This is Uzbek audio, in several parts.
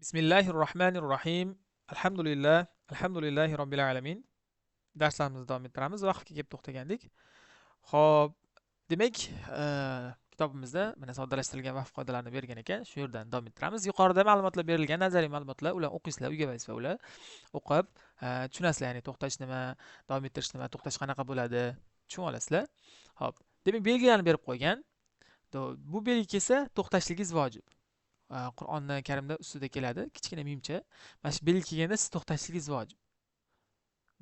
Bismillahirrohmanirrohim. Alhamdulillahi robbil alamin. Darslarimizni davom ettiramiz. Vaqtga kelib to'xtagandik. Xo'p, demak, kitobimizda mana soddalashtirilgan vaqt qoidalarini bergan ekan. Shu yerdan davom ettiramiz. Yuqorida ma'lumotlar berilgan, nazariy ma'lumotlar, ular o'qiysizlar, uyga vazifa ular. O'qib, tushunasizlar, ya'ni to'xtash nima, davom ettirish nima, to'xtash qanaqa bo'ladi, tushunib olasizlar. Xo'p, demak, belgilarni berib qo'ygan. Bu belgi kelsa, to'xtashligingiz vojib. Qur'oni Karimda ustida keladi, kichkina mimcha. Mana shu belgi kelganda siz to'xtashligingiz vojib.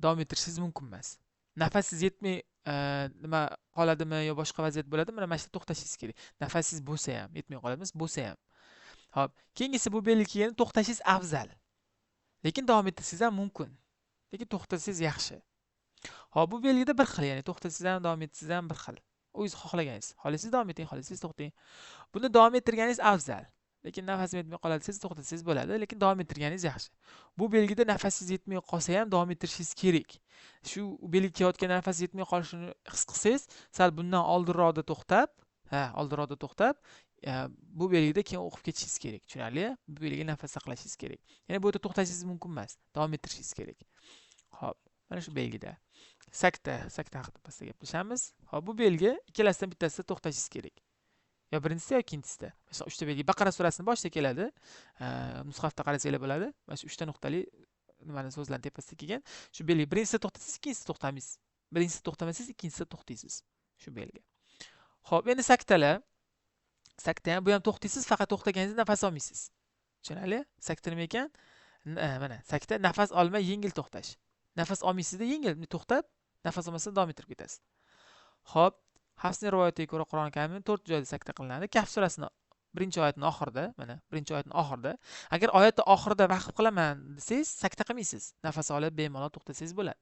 Davom ettirishingiz mumkin emas. Nafasingiz yetmay nima qoladimi yo boshqa vaziyat bo'ladimi? Mana shu to'xtashingiz kerak. Nafasingiz bo'lsa ham, yetmay qoladimi? Bo'lsa ham. Xo'p, keyingisi bu belgi kelganda to'xtashingiz afzal. Lekin davom ettirsangiz ham mumkin. Lekin to'xtasangiz yaxshi. Xo'p, bu belgida bir xil, ya'ni to'xtasangiz ham, davom etsangiz ham bir xil. O'zingiz xohlaganingiz. Xohlasangiz davom eting, xohlasangiz to'xtating. Buni davom ettirganingiz afzal. Lekin nafasim yetmay qoladi desangiz to'xtatsangiz bo'ladi, lekin davom ettirganingiz yaxshi. Bu belgida nafasingiz yetmay qolsa ham davom ettirishingiz kerak. Shu belgi kelayotgan nafas yetmay qolishini his qilsangiz, sal bundan oldinroqda to'xtab, oldinroqda to'xtab, bu belgida keyin o'qib ketishingiz kerak. Tushunarli? Bu belgida nafas saqlashingiz kerak. Ya'ni bu yerda to'xtashingiz mumkin emas, davom ettirishingiz kerak. Xo'p, mana shu belgida sakta haqida pastda gaplashamiz. Xo'p, bu belgi ikkalasidan bittasida to'xtashingiz kerak. Yo birinchisida yo ikkinchisida. Masalan, 3 ta belgi Baqara surasining boshida keladi. Mushafda qarasanglar bo'ladi. Mana shu 3 ta nuqtali nimani so'zlarning tepasida kelgan. Shu belgi birinchisida to'xtasangiz, ikkinchisida to'xtamaysiz. Birinchisida to'xtamasangiz, ikkinchisida to'xtaysiz. Shu belgi. Xo'p, endi saktalar. Sakta ham bu ham to'xtaysiz, faqat to'xtaganingizda nafas olmaysiz. Tushunarli? Sakta nima ekan? Mana sakta nafas olmay yengil to'xtash. Nafas olmaysizda yengil to'xtab, nafas olmasdan davom ettirib ketasiz. Xo'p, Hafsning rivoyatiga ko'ra Qur'oni Karimning 4 joyda sakta qilinadi. Kahf surasining 1-oyatining oxirida, mana 1-oyatining oxirida. Agar oyatning oxirida vaqf qilaman desangiz, sakta qilmaysiz. Nafas olib bemalol to'xtasangiz bo'ladi.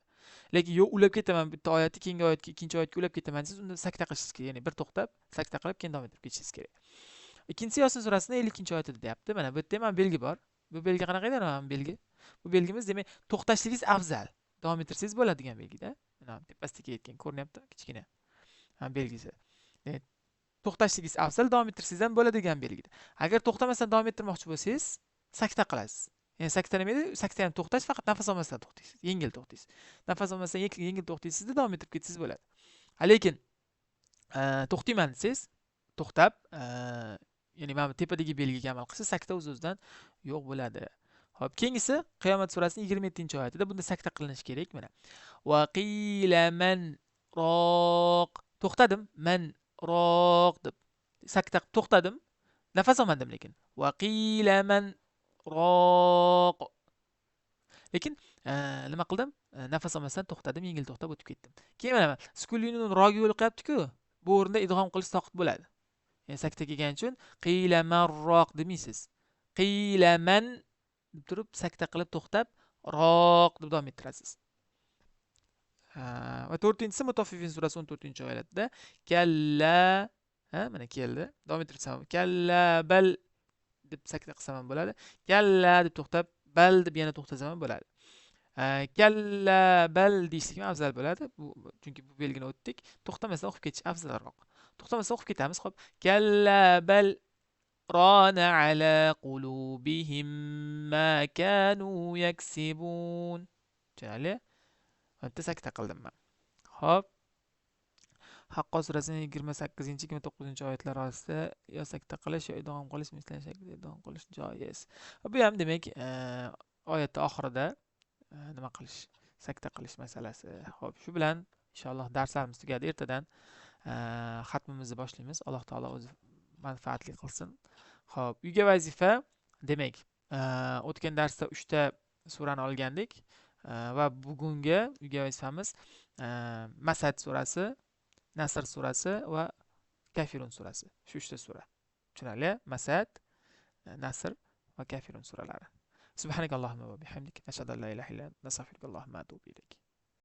Lekin yo'q, ulab ketaman, bitta oyatni keyingi oyatga, ikkinchi oyatga ulab ketaman desangiz, unda sakta qilishingiz kerak. Ya'ni bir to'xtab, sakta qilib keyin davom etib ketishingiz kerak. Ikkinchisi Yosin surasining 50-oyatida deyapti. Mana bu yerda ham belgi bor. Bu belgi qanaqa edi? Mana belgi. Bu belgimiz demak, to'xtashligingiz afzal. Davom ettirsangiz bo'ladigan belgida. Mana tepasida kelayotgan ko'rinyapti, kichkina. Belgisi. To'xtashligingiz afzal, davom ettirsangiz ham bo'ladigan belgida. Agar to'xtamasdan davom ettirmoqchi bo'lsangiz, sakta qilasiz. Ya'ni sakta nima edi? Sakta ham to'xtash, faqat nafas olmasdan to'xtaysiz. Yengil to'xtaysiz. Nafas olmasdan yengil to'xtaysizda davom ettirib ketsangiz bo'ladi. Lekin to'xtayman desangiz, to'xtab, ya'ni mana tepadagi belgiga amal qilsa, sakta o'z-o'zidan yo'q bo'ladi. Xo'p, keyingisi Qiyomat surasining 27-oyatida bunda sakta qilinishi kerak mana. Va qila man roq. To'xtadim, man roq deb sakta to'xtadim, nafas olmadim lekin. Va qila man roq. Lekin nima qildim? Nafas olmasdan to'xtadim, yengil to'xtab o'tib ketdim. Keyin mana sukunlining rogi yo'l qilyapti-ku, bu o'rinda idg'om qilish soqit bo'ladi. Ya'ni sakta kelgani uchun qila marroq demaysiz. Qila man deb turib sakta qilib to'xtab, roq deb davom ettirasiz. Va 4-inchisi Mutaffifin surasi 14-oyatida kalla, mana keldi. Davom ettirsam, kalla bal deb sakta qilsam ham bo'ladi. Kalla deb to'xtab, bal deb yana to'xtasam ham bo'ladi. Kalla bal deyishlik ham afzal bo'ladi. Chunki bu belgini o'tdik. To'xtamasdan o'qib ketish afzalroq. To'xtamasdan o'qib ketamiz, xo'p. Kalla bal rana ala qulubihim ma kanu yaksibun. Tushunarli? Bitta sakta qildim men. Xo'p. Haqqo surasining 28-29-oyatlar orasida yo sakta qilish yo idg'om qilish mislan shaklda idg'om qilish joiz. Bu ham demak, oyatning oxirida nima qilish, sakta qilish masalasi. Xo'p, shu bilan inshaalloh darslarimiz tugadi. Ertadan xatmimizni boshlaymiz. Alloh taolo o'zi manfaatli qilsin. Xo'p, uyga vazifa demak, o'tgan darsda 3 ta surani olgandik. Va bugungi uyga vazifamiz Masad surasi, Nasr surasi va Kafirun surasi. Shu 3 ta sura. Tushunarli? Masad, Nasr va Kafirun suralari. Subhanakallahumma va bihamdik, nashhadu an la ilaha illa anta, nastaghfiruka va natubu ilayk.